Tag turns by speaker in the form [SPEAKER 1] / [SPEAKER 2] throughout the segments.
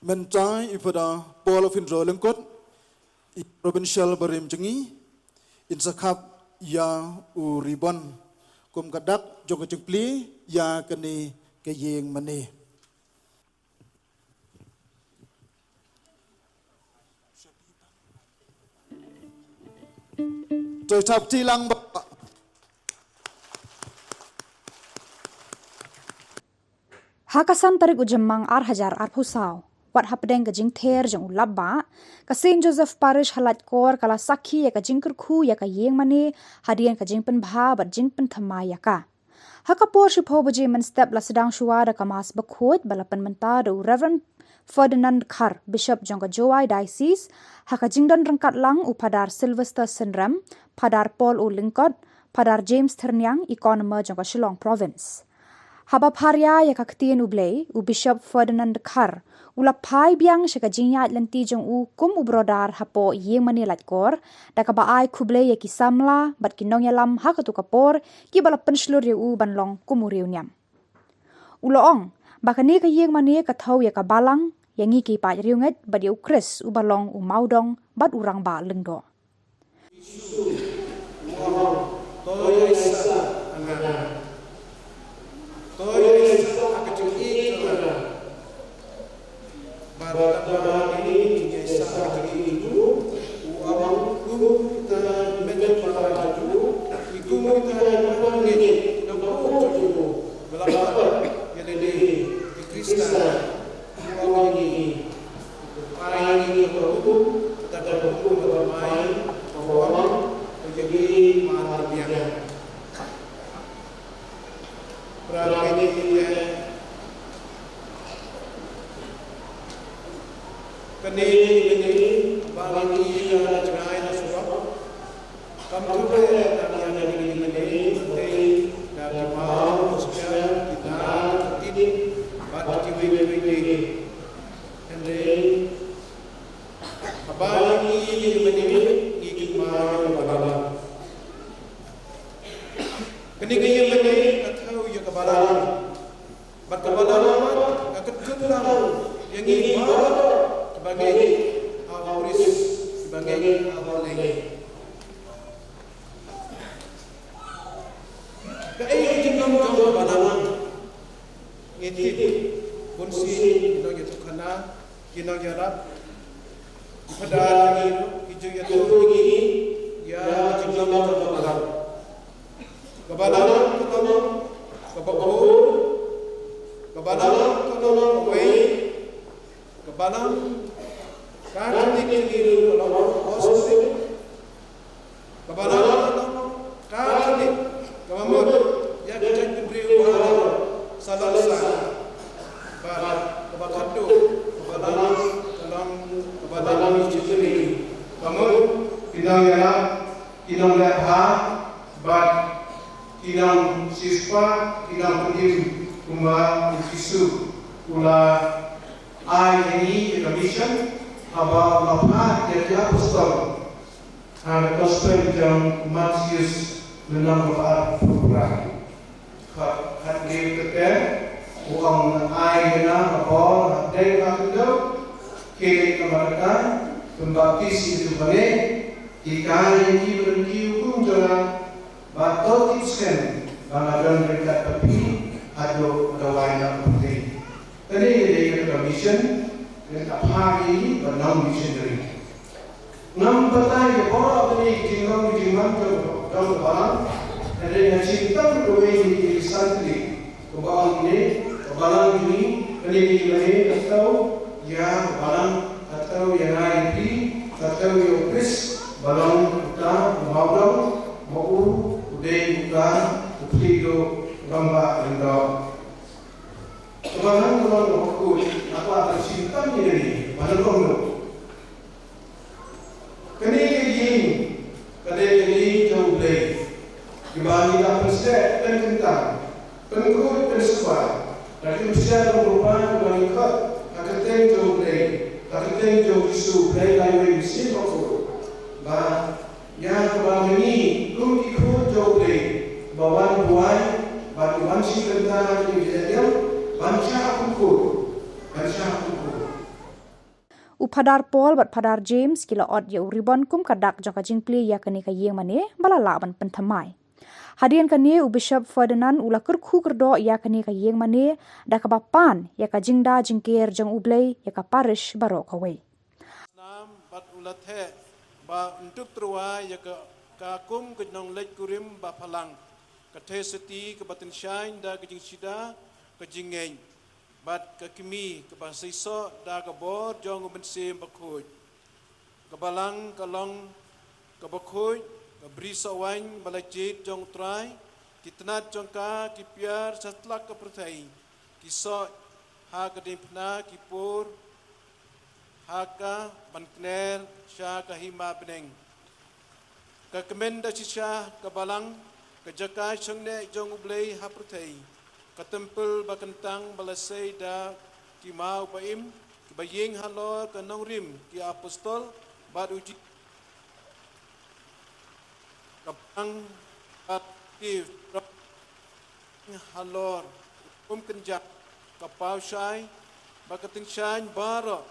[SPEAKER 1] Mentai ipada Paul of Indro lengkot provincial barim jengi insakap ya uribon kum kadak jong kecengpli ya keni keyeng mani. Tôi chắp chi lăng bạc.
[SPEAKER 2] Hakasan tarik ujemang hajar pusau. Wat hapdeng ka jing ther jong ulabba ka Saint Joseph Parish halat kor kala sakhi ya ka jing kurkhu ya ka yeng mane hadian ka jing pen bha bat jing pen thama ya ka. Haka por shi pho baje man step la sedang shuara ka mas bakhot balapan menta do Reverend Ferdinand Khar Bishop jong ka Jowai Diocese haka jing don rangkat lang upadar Sylvester Sinram padar Paul O Lingkot padar James Ternyang economer jong ka Shillong Province. Haba parya ya kaktian ublay u Bishop Ferdinand Khar ula pai biang shaka jinya lanti jong u kum ubrodar hapo yeng mani latkor da ka baai kublay ya ki samla bat kinong yalam hakatu kapor ki bala penslur ya u banlong kumuriu nyam. Uloong bakani ka yeng mani ka thau ya ka balang yang ki pa riunget bat ya u kris u balong u maudong bat urang ba lengdo.
[SPEAKER 3] Bawan buai, batuan si kentang di dalam banca aku.
[SPEAKER 2] Upadar Paul bat padar James kila od ya uribon kum kadak jong ka jingpli ya kani ka yeng mane balala ban pentamai. Hadian kani Bishop Ferdinand ula kerku kerdo ya kani ka yeng mane da ka bapan ya ka jingda jingkir jong ublei ya ka parish baro kawe.
[SPEAKER 4] Nam bat ulat he ba untuk terwa ya ka kum ke nong lek kurim ba palang ka the seti ke batin shine da ke jing sida ke jingeng bat ke kimi ke ba siso da ke bor jong ben sim ba khoj ke balang ka long ke ba khoj ke brisa wain balajit jong trai kitnat jong ka ki piar satlak ke pertai kiso ha ke dimpna ki pur haka bankner sya kahima beneng ka kemenda sisya ka balang ka jaka sungne jong ublei haprutei ka tempel bakentang balasai da ki mau baim ki bayeng halor ka nongrim ki apostol bad uji ka bang ki halor kenjak ka paushai bakatin syan baro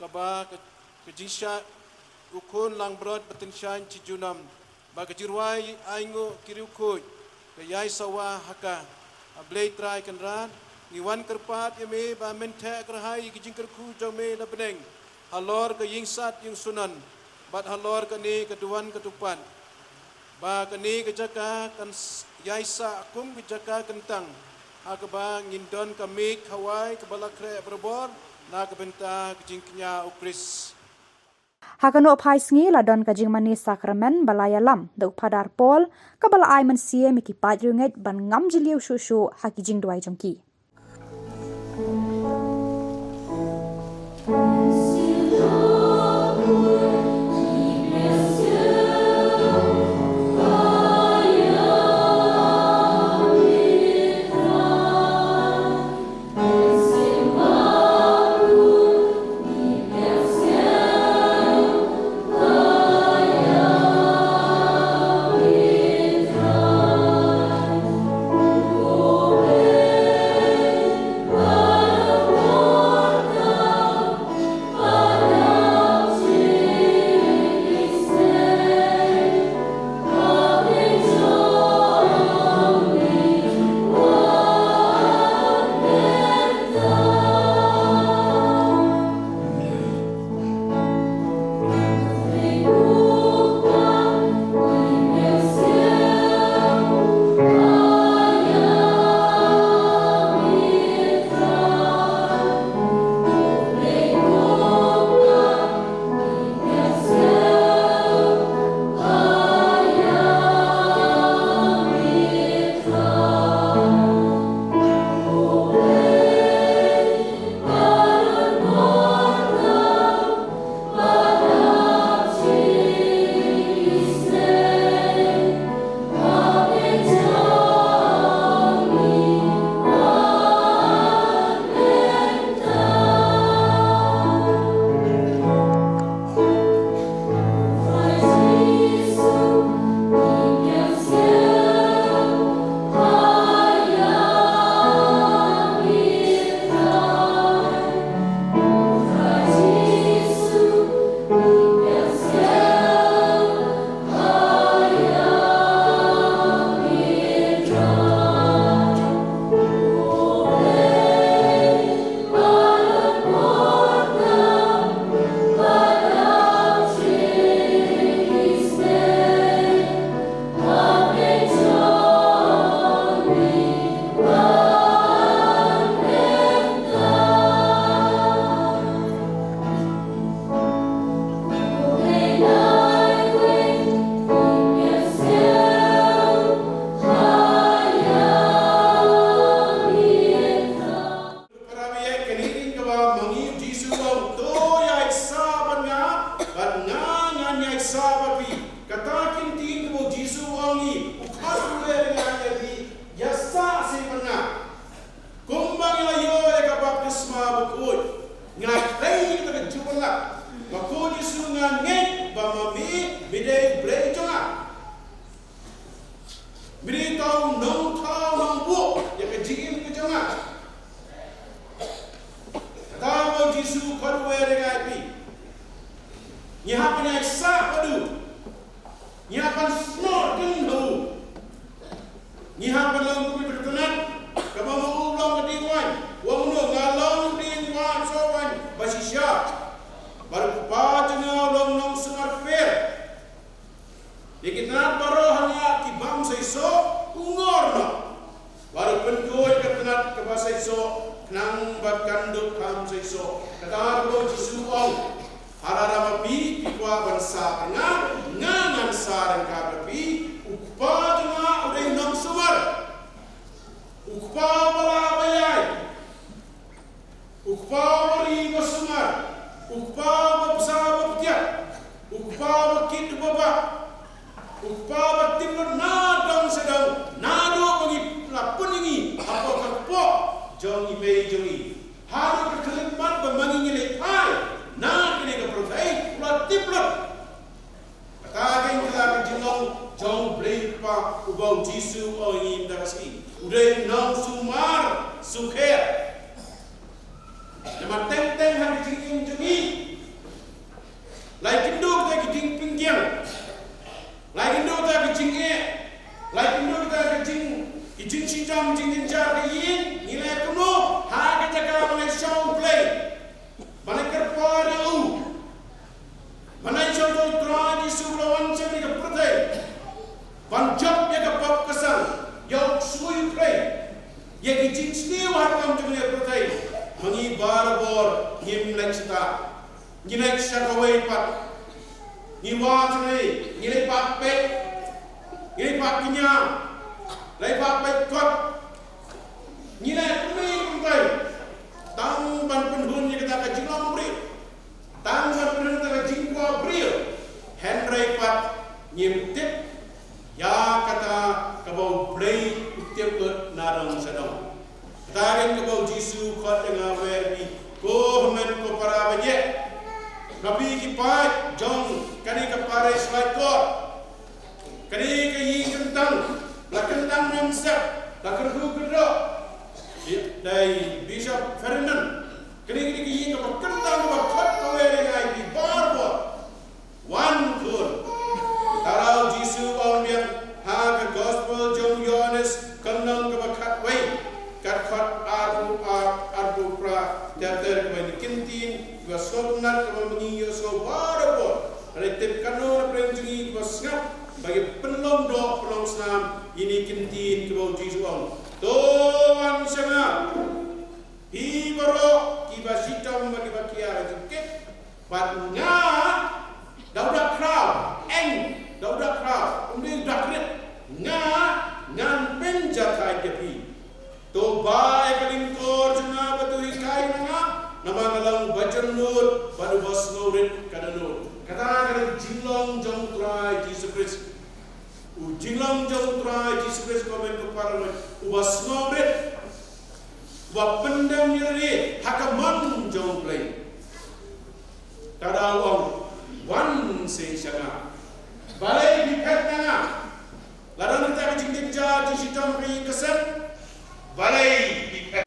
[SPEAKER 4] kaba kejisya ukun lang brod batensyan cijunam baga jirwai aingo kiriukoj kayai sawa haka ablay try kanran niwan kerpat yame ba mente kerhai kijing kerku jame na beneng halor ke yingsat yung sunan bat halor kani keduan ketupan ba kani kejaka kan yaisa akum kejaka kentang hakaba ngindon kami kawai kebalakre berbor na kebenta kejingknya ukris.
[SPEAKER 2] Hakano opai sngi la don ka jingmani sakramen balaya lam da upadar Paul ka bala ai man sie miki padrunget ban ngam jiliu shushu haki jing duai jongki.
[SPEAKER 5] nyihapan yang sah padu, nyihapan snorkeling dulu, nyihapan lang kubi berkenan, kabang ulang kediwan, wang no ngalang diwan sowan basisya, baru pajengau long nong sungar fair, dikitanat baru hanya kibang seiso ungor no, baru pendoy ketenat kebasa iso, nang bat kanduk ham seiso, kata lo jisuang. Harara mapi pikwa bansa tengah ngangan sarang kapi ukpa tengah udah nong sumar ukpa bala bayai ukpa bari basumar ukpa babsa babtiak ukpa bakit baba ukpa batim nadang sedang nado bagi lapun ini apa kapok jongi be jongi haru berkelimpan bemangi lepai na kini ke protein ulah tiplot kageng kala jinong jong blimpa ubau jisu oi indasi udai nong sumar sukher nama teng hari jing jengi lai kindo ta kijing pinggiang lai kindo ta kijing lai kindo ta kijing sinjam jing jar yin nilai kuno ha ka jaga mai show play mana kerpari mana contoh terani sebelawan cakap ke pertai, panjang ya ke bab kesan, yang semui play, ya kijing sendiri harkam cakap ke pertai, mengibar bor, ngimlek cita, ngilek syakawai pat, ngiwat ni, ngilek pat pek, ngilek pat kenyang, ngilek pat pek kot, ngilek kumi pertai. Tang ban penhun yang kita kajingang beri, tang ban penhun kita kajingwa beri, Henry pat nyimtip, ya kata kabau play utip ke narang sedang. Tarin kabau jisu kat dengan verbi, ko men ko para banyak, nabi kipai jong kani kapare slide kot, kani kayi kentang, la kentang memsep, la kerdu kedok. Dari Bishop Ferdinand kini kita kentang bakat kawin yang di barbo one good tarau Jisu orang ha ke gospel John Yohanes kentang bakat way kat arbu pra teater kembali kintin dua sonat kembali so barbo retip kano perenjungi dua sengap bagi penolong doa penolong Islam ini kintin kembali Jisu orang Tuhan sangat hibaro kibasitam bagi bakia jengket batnya daudak crowd daudak crowd umdi dakrit ngan penjatai depi to bae kalingkor jena batu hikai nama ngalang bajan nur baru bos nurit kada nur kata jinglong jong trai Jesus Christ jinglong jong trai Jesus Christ komen kepada ubas ngobret wa pendam nyeri hakaman jong play kada wang wan se sanga balai dikat nanga larang ta jing ja di sitam ri keset balai dikat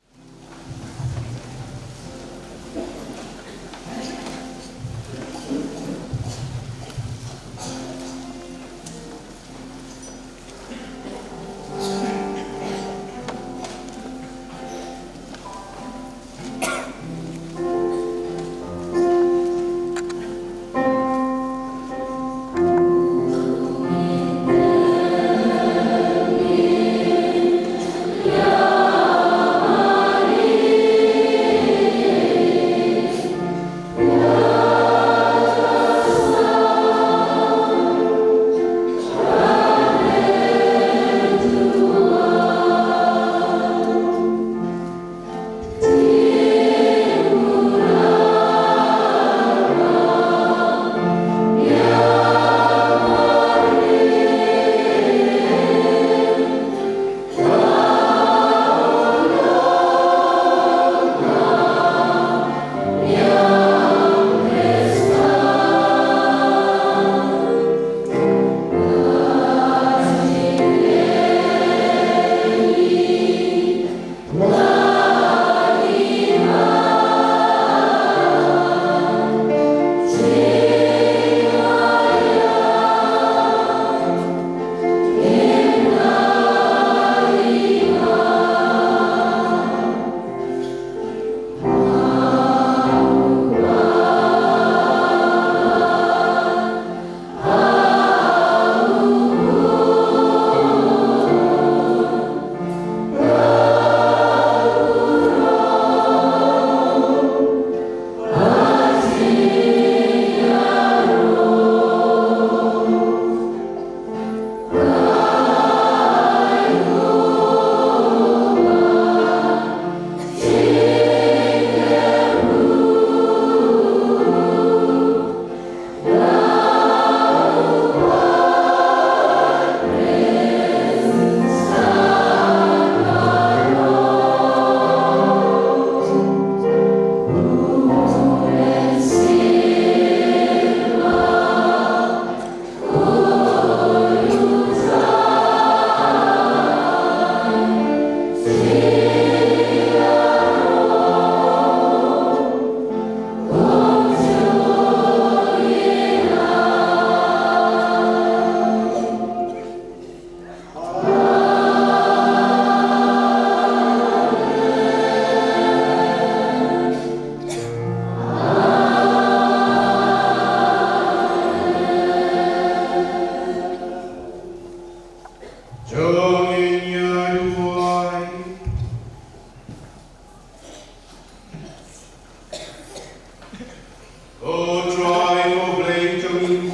[SPEAKER 5] O try for blame to me.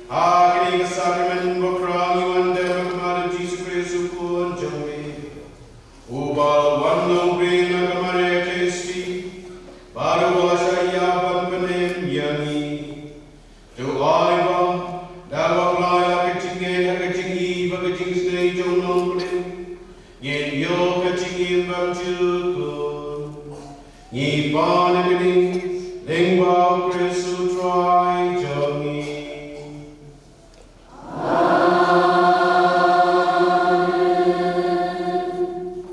[SPEAKER 5] Hearkening a sacrament for crown you and them command Jesus Christ who put to me. Ubal one no green a kamare tasty. Baru wasaya pampanem yani. To aiba, dawa klaya kachingi bakaching snake to no green. Yen yo kachingin bamchukun. Ye bonagini. Lingua Christu try to me.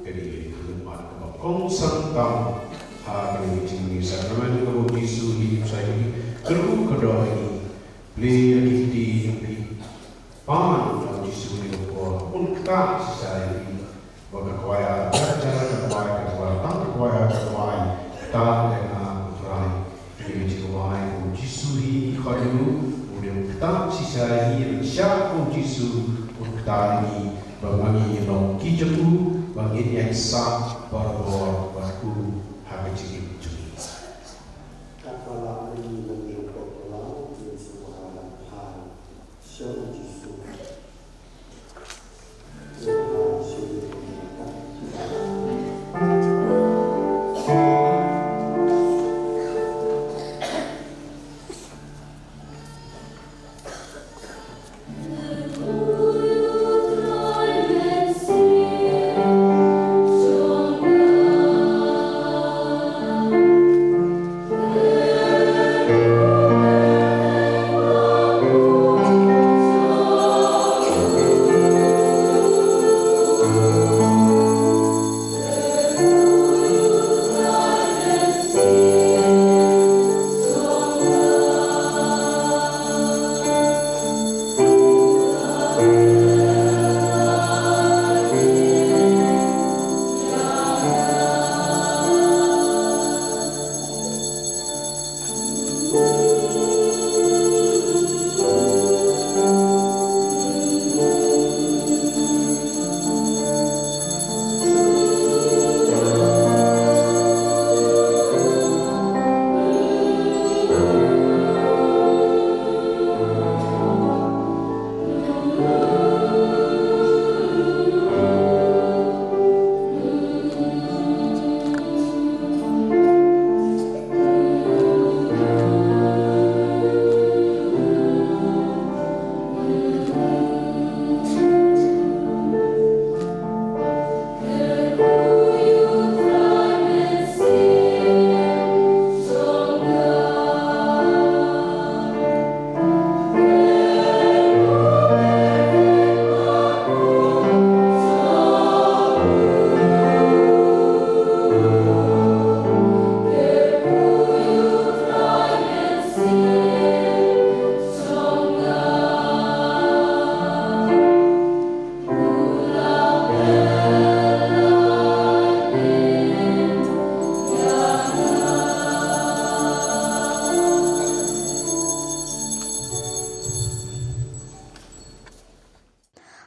[SPEAKER 5] Jadi khidmat kong sangtam hari ini sakramen kau Yesus hidup saya keru kedua ini beli kita ini paman kau Yesus ini kau pun kita saya ini bagi kuaya cara kuaya tang kuaya tak dengan try. Jadi kuaya kau Yesus ini kau udah tak sisa ini siapa kau Yesus pun kita ini bangi yang kijaku bangi yang sah baru baru habis ini cumi.
[SPEAKER 3] Kapala ini menjadi popular di semua hal. Show Yesus.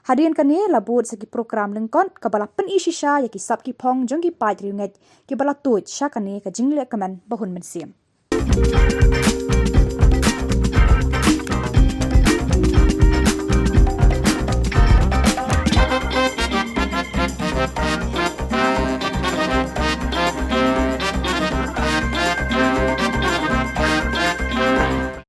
[SPEAKER 2] Hadian kani labut segi program lengkon kabala pen isisha yaki sab ki pong jong ki pai riunget ki bala tuj sha kani ka jingle kaman bahun mensim.